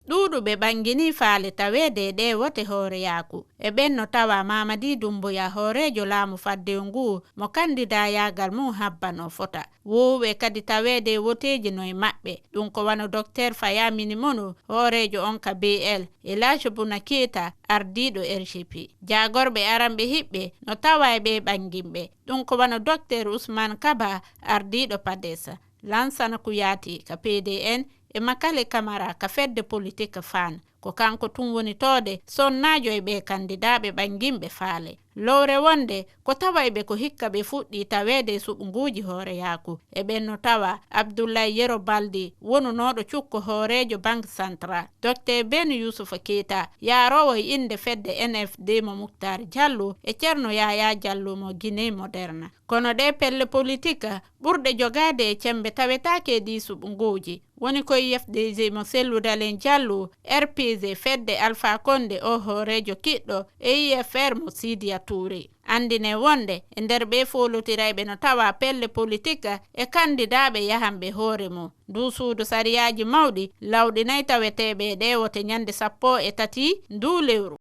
ɗuuɗuɓe ɓangini faale tawede ɗe wote hooreyaku e ɓenno tawa Mamadi Doumbouya hoorejo laamu fadde ngu mo kandida yagal mum habbano fota woɓe kadi tawede woteji noye maɓɓe ɗum ko wano docteur Fayamini Mono hoorejo on ka BL e Lache Bouna Keita ardiɗo RGP jagorɓe aranɓe hiɓɓe no tawa ɓe ɓanginɓe ɗum ko wano docteur Ousmane Kaba ardiɗo PADES Lansana Kouyaté ka PDN e Makale Camara ka fedde politique fan ko kanko tun woni tode sonnajo e ɓe kandidaɓe ɓanginɓe faale lowre wonde ko tawayɓe ko hikka ɓe fuɗɗi tawede suɓuguji hooreyaku e ɓenno tawa Abdoulaye Yero Balde wonunoɗo cukko hoorejo Banque Centrale docteur Ben Youssoufa Keita yarowo e inde fedde NFD mo Moukhtar Diallo e Ceerno Yaya Diallo mo Guinée Moderne kono ɗe pelle politique ɓurɗe jogade e cembe tawetake ɗi suɓuguji woni koye FDG mo Cellou Dalein Diallo RPG fedde Alpha Condé o hoorejo kiɗɗo e IFR mo Sidia Touré andine wonde e nder ɓe folotirayɓe no tawa pelle politique e kandidaɓe yahanɓe hoore mum ndu suudu sariyaji mawɗi lawɗinayi taweteɓe ɗe wote ñande 13 ndu lewru